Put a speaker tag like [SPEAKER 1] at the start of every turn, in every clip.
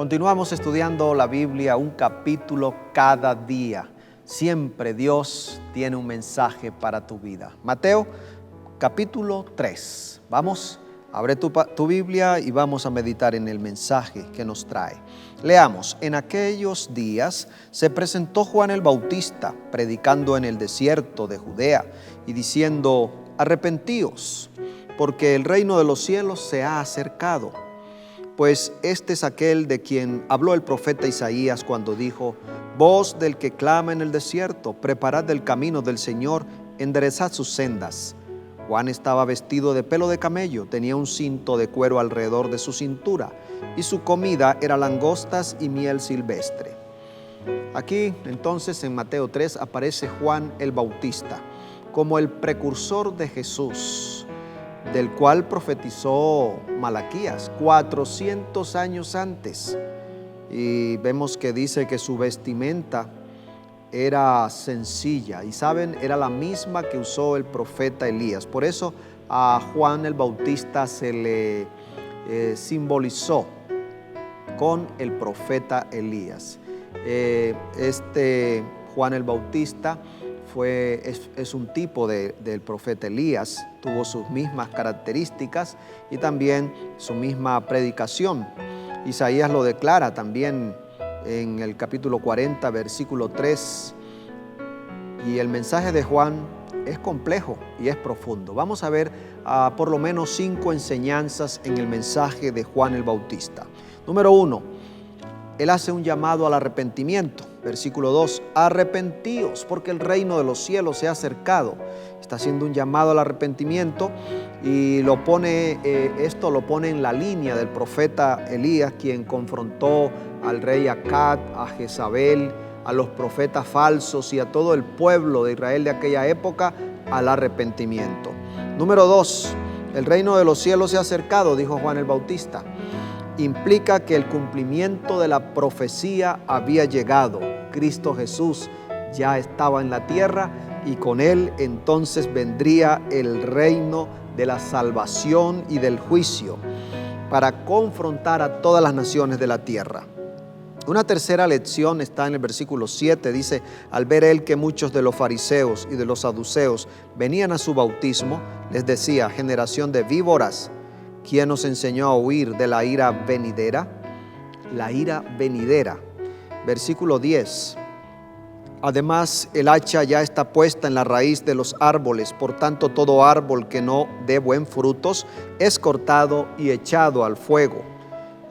[SPEAKER 1] Continuamos estudiando la Biblia, un capítulo cada día. Siempre Dios tiene un mensaje para tu vida. Mateo, capítulo 3. Vamos, abre tu Biblia y vamos a meditar en el mensaje que nos trae. Leamos, en aquellos días se presentó Juan el Bautista, predicando en el desierto de Judea y diciendo, arrepentíos, porque el reino de los cielos se ha acercado. Pues este es aquel de quien habló el profeta Isaías cuando dijo, voz del que clama en el desierto, preparad el camino del Señor, enderezad sus sendas. Juan estaba vestido de pelo de camello, tenía un cinto de cuero alrededor de su cintura, y su comida era langostas y miel silvestre. Aquí entonces en Mateo 3 aparece Juan el Bautista como el precursor de Jesús, del cual profetizó Malaquías 400 años antes. Y vemos que dice que su vestimenta era sencilla y saben, era la misma que usó el profeta Elías. Por eso a Juan el Bautista se le simbolizó con el profeta Elías. Juan el Bautista es un tipo del profeta Elías, tuvo sus mismas características y también su misma predicación. Isaías lo declara también en el capítulo 40, versículo 3, y el mensaje de Juan es complejo y es profundo. Vamos a ver por lo menos 5 enseñanzas en el mensaje de Juan el Bautista. Número 1, él hace un llamado al arrepentimiento. Versículo 2, arrepentíos porque el reino de los cielos se ha acercado. Está haciendo un llamado al arrepentimiento y esto lo pone en la línea del profeta Elías, quien confrontó al rey Acab, a Jezabel, a los profetas falsos y a todo el pueblo de Israel de aquella época al arrepentimiento. Número 2, el reino de los cielos se ha acercado, dijo Juan el Bautista. Implica que el cumplimiento de la profecía había llegado. Cristo Jesús ya estaba en la tierra y con él entonces vendría el reino de la salvación y del juicio para confrontar a todas las naciones de la tierra. Una tercera lección está en el versículo 7, dice, al ver él que muchos de los fariseos y de los saduceos venían a su bautismo, les decía, generación de víboras, ¿quién nos enseñó a huir de la ira venidera? La ira venidera. Versículo 10. Además, el hacha ya está puesta en la raíz de los árboles, por tanto, todo árbol que no dé buen frutos es cortado y echado al fuego.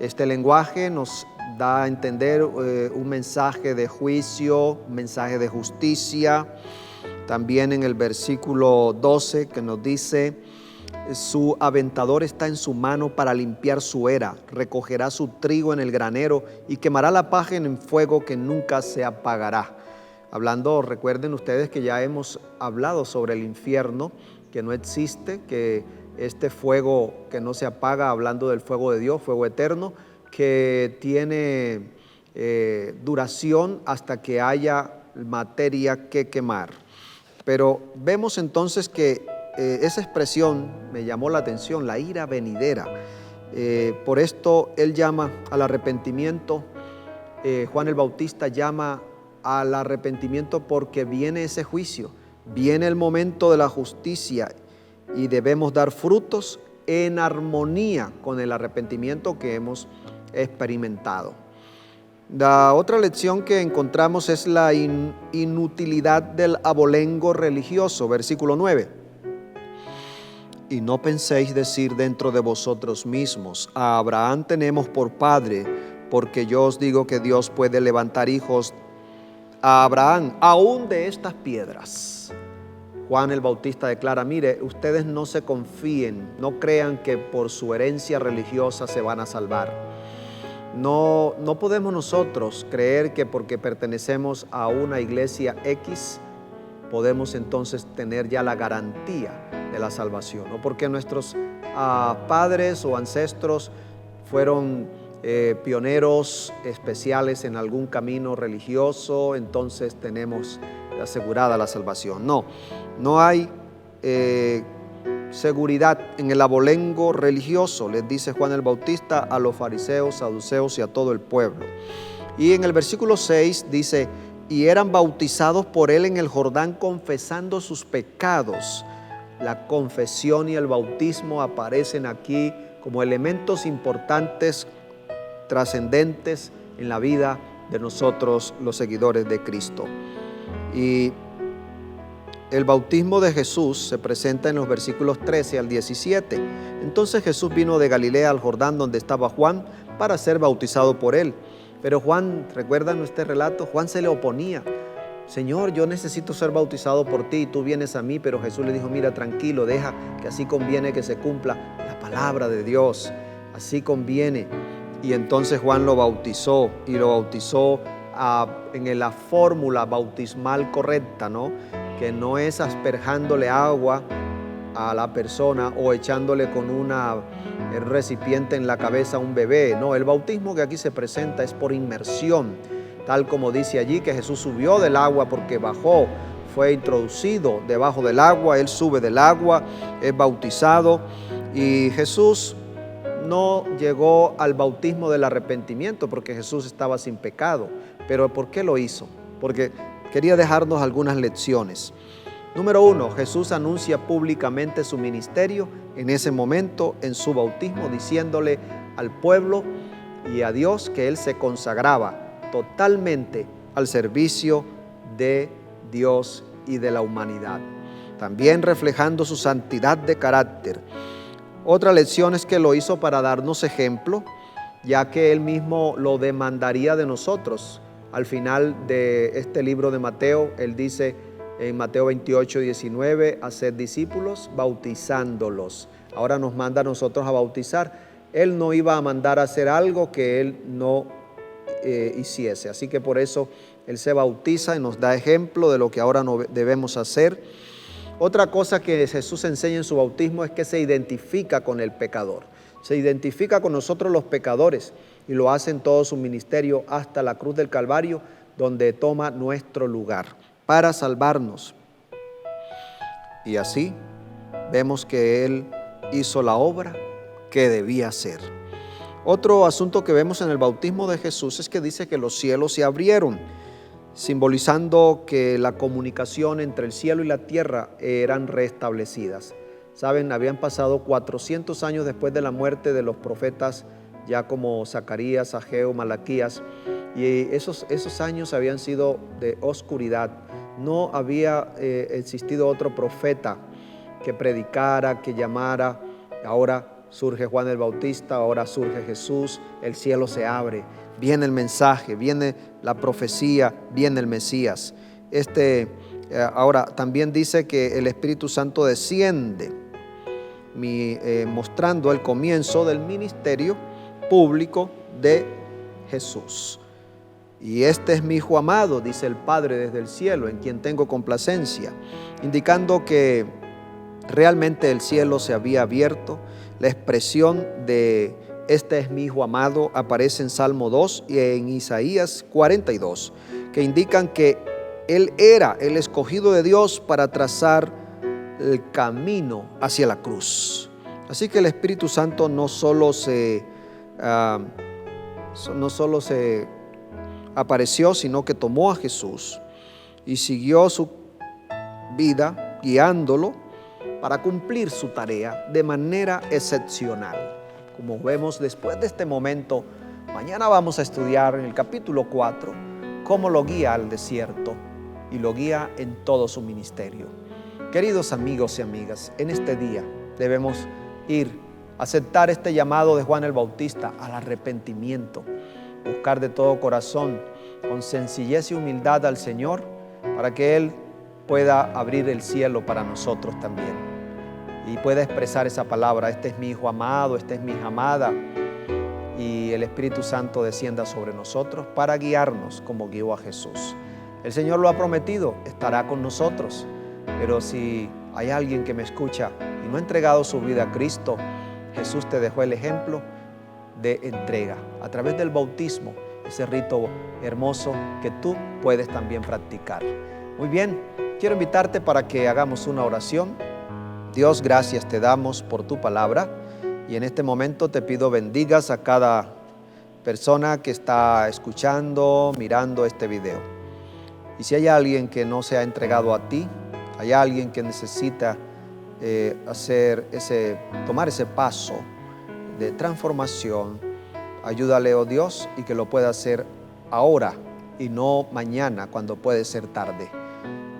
[SPEAKER 1] Este lenguaje nos da a entender un mensaje de juicio, un mensaje de justicia. También en el versículo 12 que nos dice, su aventador está en su mano para limpiar su era, recogerá su trigo en el granero y quemará la paja en fuego que nunca se apagará. Hablando, recuerden ustedes que ya hemos hablado sobre el infierno, que no existe, que este fuego que no se apaga, hablando del fuego de Dios, fuego eterno, que tiene duración hasta que haya materia que quemar. Pero vemos entonces que esa expresión me llamó la atención, la ira venidera. Por esto él llama al arrepentimiento, Juan el Bautista llama al arrepentimiento porque viene ese juicio, viene el momento de la justicia y debemos dar frutos en armonía con el arrepentimiento que hemos experimentado. La otra lección que encontramos es la inutilidad del abolengo religioso, versículo 9. Y no penséis decir dentro de vosotros mismos, a Abraham tenemos por padre, porque yo os digo que Dios puede levantar hijos a Abraham, aún de estas piedras. Juan el Bautista declara, mire, ustedes no se confíen, no crean que por su herencia religiosa se van a salvar. No podemos nosotros creer que porque pertenecemos a una iglesia X, podemos entonces tener ya la garantía de la salvación, ¿no? Porque nuestros padres o ancestros fueron pioneros especiales en algún camino religioso, entonces tenemos asegurada la salvación. No hay seguridad en el abolengo religioso, les dice Juan el Bautista a los fariseos, saduceos y a todo el pueblo. Y en el versículo 6 dice, y eran bautizados por él en el Jordán confesando sus pecados. La confesión y el bautismo aparecen aquí como elementos importantes, trascendentes en la vida de nosotros los seguidores de Cristo. Y el bautismo de Jesús se presenta en los versículos 13 al 17. Entonces Jesús vino de Galilea al Jordán donde estaba Juan para ser bautizado por él. Pero Juan, ¿recuerdan este relato? Juan se le oponía. Señor, yo necesito ser bautizado por ti y tú vienes a mí. Pero Jesús le dijo, mira, tranquilo, deja que así conviene que se cumpla la palabra de Dios. Así conviene. Y entonces Juan lo bautizó y lo bautizó en la fórmula bautismal correcta, ¿no? Que no es asperjándole agua a la persona o echándole con una recipiente en la cabeza a un bebé. No, el bautismo que aquí se presenta es por inmersión, tal como dice allí que Jesús subió del agua porque bajó, fue introducido debajo del agua, él sube del agua, es bautizado y Jesús no llegó al bautismo del arrepentimiento porque Jesús estaba sin pecado. ¿Pero por qué lo hizo? Porque quería dejarnos algunas lecciones. Número 1, Jesús anuncia públicamente su ministerio en ese momento en su bautismo, diciéndole al pueblo y a Dios que Él se consagraba totalmente al servicio de Dios y de la humanidad. También reflejando su santidad de carácter. Otra lección es que lo hizo para darnos ejemplo, ya que Él mismo lo demandaría de nosotros. Al final de este libro de Mateo, Él dice en Mateo 28, 19, haced discípulos bautizándolos. Ahora nos manda a nosotros a bautizar. Él no iba a mandar a hacer algo que Él no hiciese. Así que por eso Él se bautiza y nos da ejemplo de lo que ahora no debemos hacer. Otra cosa que Jesús enseña en su bautismo es que se identifica con el pecador. Se identifica con nosotros los pecadores y lo hace en todo su ministerio hasta la cruz del Calvario, donde toma nuestro lugar para salvarnos. Y así vemos que Él hizo la obra que debía hacer. Otro asunto que vemos en el bautismo de Jesús es que dice que los cielos se abrieron, simbolizando que la comunicación entre el cielo y la tierra eran restablecidas. Saben, habían pasado 400 años después de la muerte de los profetas ya como Zacarías, Ageo, Malaquías, y esos años habían sido de oscuridad. No había existido otro profeta que predicara, que llamara. Ahora surge Juan el Bautista, ahora surge Jesús, el cielo se abre, viene el mensaje, viene la profecía, viene el Mesías. Ahora también dice que el Espíritu Santo desciende, mostrando el comienzo del ministerio público de Jesús. Y este es mi Hijo amado, dice el Padre desde el cielo, en quien tengo complacencia, indicando que realmente el cielo se había abierto. La expresión de este es mi Hijo amado aparece en Salmo 2 y en Isaías 42, que indican que Él era el escogido de Dios para trazar el camino hacia la cruz. Así que el Espíritu Santo no solo se apareció, sino que tomó a Jesús y siguió su vida guiándolo para cumplir su tarea de manera excepcional. Como vemos después de este momento, mañana vamos a estudiar en el capítulo 4 cómo lo guía al desierto y lo guía en todo su ministerio. Queridos amigos y amigas, en este día debemos aceptar este llamado de Juan el Bautista al arrepentimiento, buscar de todo corazón, con sencillez y humildad al Señor, para que Él pueda abrir el cielo para nosotros también y pueda expresar esa palabra: este es mi Hijo amado, esta es mi hija amada, y el Espíritu Santo descienda sobre nosotros para guiarnos como guió a Jesús. El Señor lo ha prometido, estará con nosotros, pero si hay alguien que me escucha y no ha entregado su vida a Cristo, Jesús te dejó el ejemplo de entrega a través del bautismo, ese rito hermoso que tú puedes también practicar. Muy bien, quiero invitarte para que hagamos una oración Dios, gracias te damos por tu palabra y en este momento te pido bendigas a cada persona que está escuchando, mirando este video. Y si hay alguien que no se ha entregado a ti, hay alguien que necesita tomar ese paso de transformación, ayúdale, oh Dios, y que lo pueda hacer ahora y no mañana cuando puede ser tarde.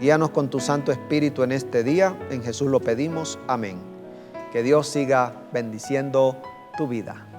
[SPEAKER 1] Guíanos con tu Santo Espíritu en este día. En Jesús lo pedimos. Amén. Que Dios siga bendiciendo tu vida.